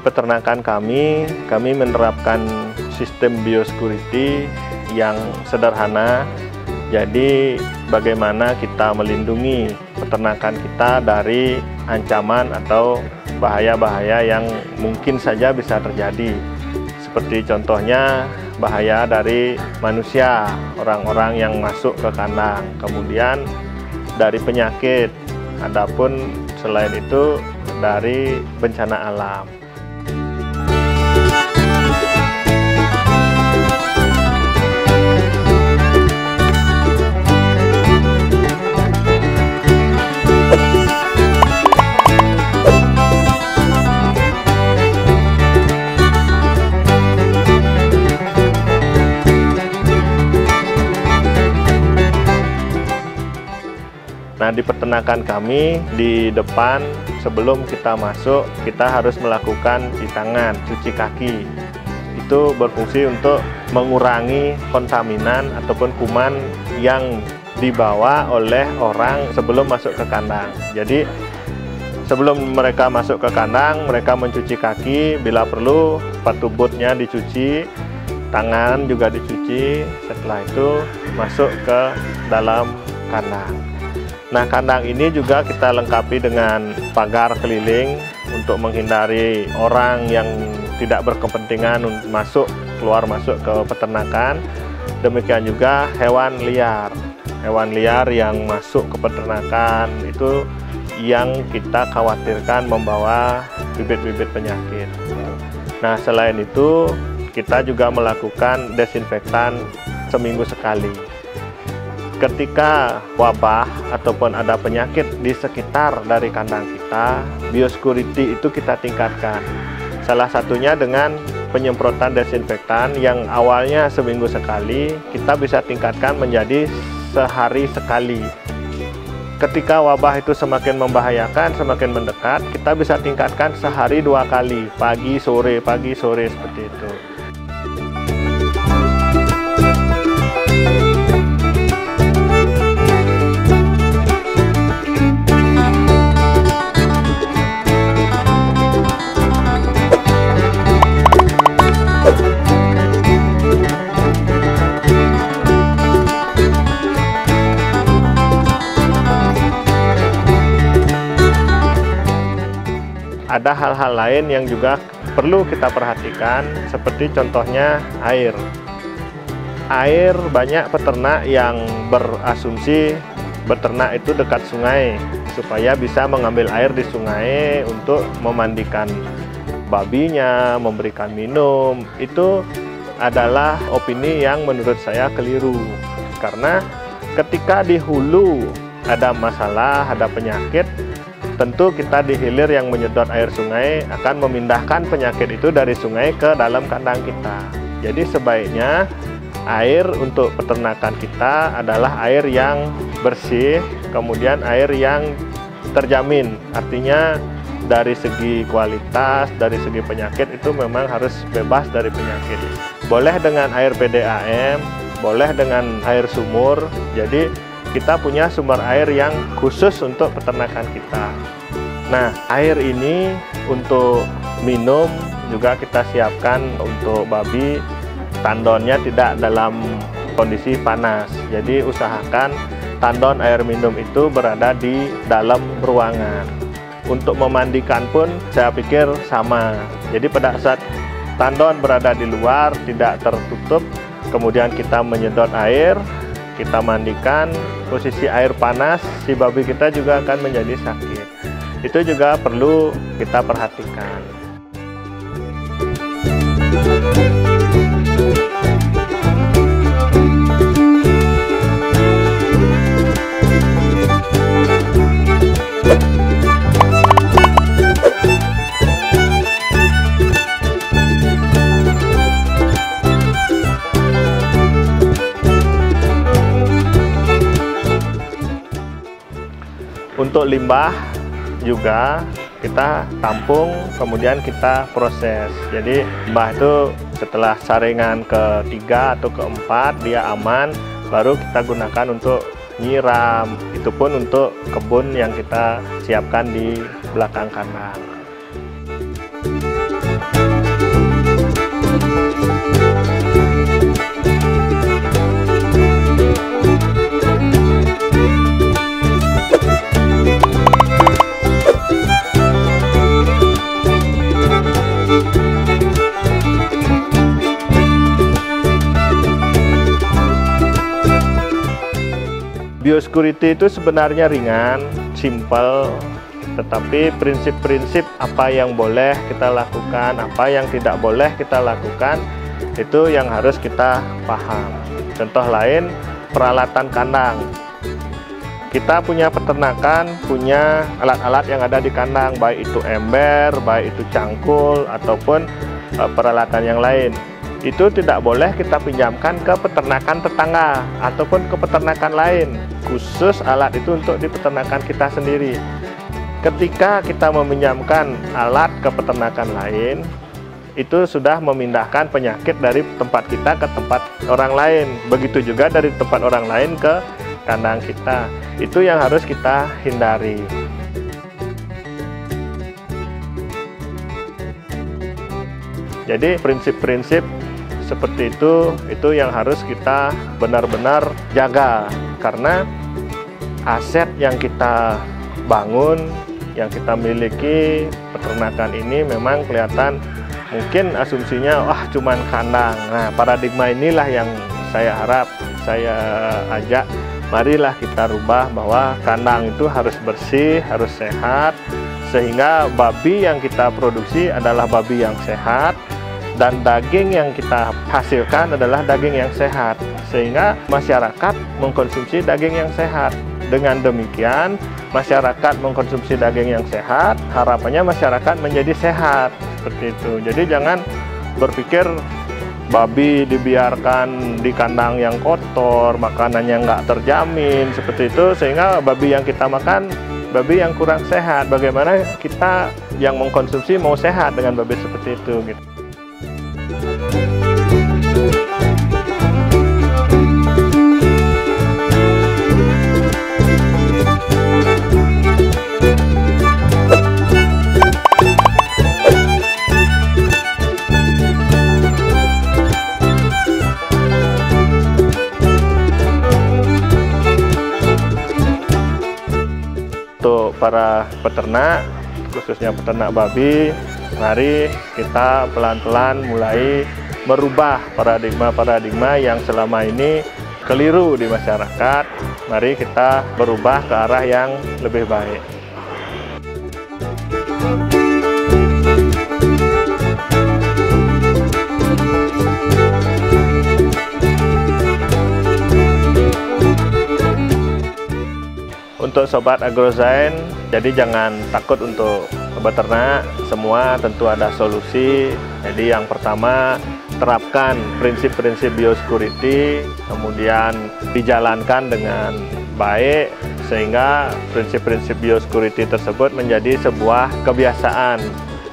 Di peternakan kami menerapkan sistem biosecurity yang sederhana. Jadi bagaimana kita melindungi peternakan kita dari ancaman atau bahaya-bahaya yang mungkin saja bisa terjadi. Seperti contohnya bahaya dari manusia, orang-orang yang masuk ke kandang, kemudian dari penyakit, adapun selain itu dari bencana alam. Nah, di peternakan kami, di depan sebelum kita masuk, kita harus melakukan cuci tangan, cuci kaki. Itu berfungsi untuk mengurangi kontaminan ataupun kuman yang dibawa oleh orang sebelum masuk ke kandang. Jadi, sebelum mereka masuk ke kandang, mereka mencuci kaki, bila perlu sepatu bootnya dicuci, tangan juga dicuci, setelah itu masuk ke dalam kandang. Nah, kandang ini juga kita lengkapi dengan pagar keliling untuk menghindari orang yang tidak berkepentingan masuk keluar masuk ke peternakan. Demikian juga hewan liar yang masuk ke peternakan itu yang kita khawatirkan membawa bibit-bibit penyakit. Nah, selain itu kita juga melakukan desinfektan seminggu sekali. Ketika wabah ataupun ada penyakit di sekitar dari kandang kita, biosecurity itu kita tingkatkan. Salah satunya dengan penyemprotan desinfektan yang awalnya seminggu sekali, kita bisa tingkatkan menjadi sehari sekali. Ketika wabah itu semakin membahayakan, semakin mendekat, kita bisa tingkatkan sehari 2 kali, pagi sore seperti itu. Ada hal-hal lain yang juga perlu kita perhatikan, seperti contohnya air. Air, banyak peternak yang berasumsi beternak itu dekat sungai, supaya bisa mengambil air di sungai untuk memandikan babinya, memberikan minum. Itu adalah opini yang menurut saya keliru. Karena ketika di hulu ada masalah, ada penyakit, tentu kita di hilir yang menyedot air sungai akan memindahkan penyakit itu dari sungai ke dalam kandang kita. Jadi sebaiknya air untuk peternakan kita adalah air yang bersih, kemudian air yang terjamin. Artinya dari segi kualitas, dari segi penyakit itu memang harus bebas dari penyakit. Boleh dengan air PDAM, boleh dengan air sumur. Jadi kita punya sumber air yang khusus untuk peternakan kita. Nah, air ini untuk minum juga kita siapkan untuk babi, tandonnya tidak dalam kondisi panas. Jadi usahakan tandon air minum itu berada di dalam ruangan. Untuk memandikan pun saya pikir sama. Jadi pada saat tandon berada di luar, tidak tertutup, kemudian kita menyedot air, kita mandikan, posisi air panas, si babi kita juga akan menjadi sakit. Itu juga perlu kita perhatikan. Untuk limbah juga kita tampung, kemudian kita proses. Jadi limbah itu setelah saringan ke-3 atau ke-4 dia aman, baru kita gunakan untuk nyiram. Itu pun untuk kebun yang kita siapkan di belakang kandang. Biosecurity itu sebenarnya ringan, simple, tetapi prinsip-prinsip apa yang boleh kita lakukan, apa yang tidak boleh kita lakukan, itu yang harus kita paham. Contoh lain, peralatan kandang. Kita punya peternakan, punya alat-alat yang ada di kandang, baik itu ember, baik itu cangkul, ataupun peralatan yang lain. Itu tidak boleh kita pinjamkan ke peternakan tetangga ataupun ke peternakan lain. Khusus alat itu untuk di peternakan kita sendiri. Ketika kita meminjamkan alat ke peternakan lain, itu sudah memindahkan penyakit dari tempat kita ke tempat orang lain. Begitu juga dari tempat orang lain ke kandang kita. Itu yang harus kita hindari. Jadi prinsip-prinsip seperti itu yang harus kita benar-benar jaga, karena aset yang kita bangun, yang kita miliki, peternakan ini memang kelihatan mungkin asumsinya wah cuman kandang. Nah, paradigma inilah yang saya harap, saya ajak, marilah kita rubah bahwa kandang itu harus bersih, harus sehat, sehingga babi yang kita produksi adalah babi yang sehat, dan daging yang kita hasilkan adalah daging yang sehat, sehingga masyarakat mengkonsumsi daging yang sehat. Dengan demikian, masyarakat mengkonsumsi daging yang sehat, harapannya masyarakat menjadi sehat, seperti itu. Jadi jangan berpikir babi dibiarkan di kandang yang kotor, makanannya nggak terjamin, seperti itu, sehingga babi yang kita makan, babi yang kurang sehat. Bagaimana kita yang mengkonsumsi mau sehat dengan babi seperti itu, gitu. Untuk para peternak, khususnya peternak babi, mari kita pelan-pelan mulai merubah paradigma-paradigma yang selama ini keliru di masyarakat. Mari kita berubah ke arah yang lebih baik. Untuk Sobat Agrozain, jadi jangan takut untuk beternak, semua tentu ada solusi. Jadi yang pertama, terapkan prinsip-prinsip biosecurity, kemudian dijalankan dengan baik, sehingga prinsip-prinsip biosecurity tersebut menjadi sebuah kebiasaan.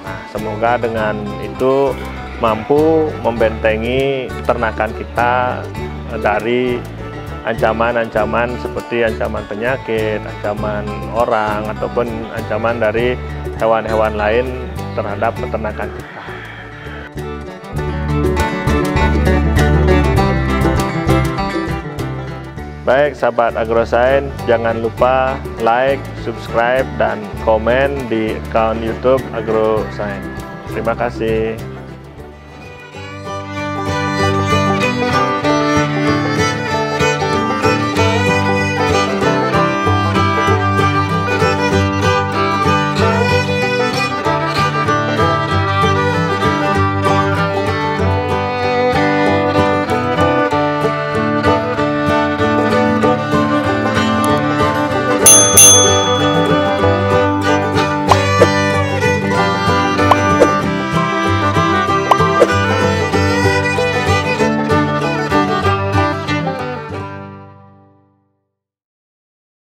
Nah, semoga dengan itu mampu membentengi peternakan kita dari ancaman-ancaman seperti ancaman penyakit, ancaman orang, ataupun ancaman dari hewan-hewan lain terhadap peternakan kita. Baik, sahabat Agrozain, jangan lupa like, subscribe, dan komen di akun YouTube Agrozain. Terima kasih.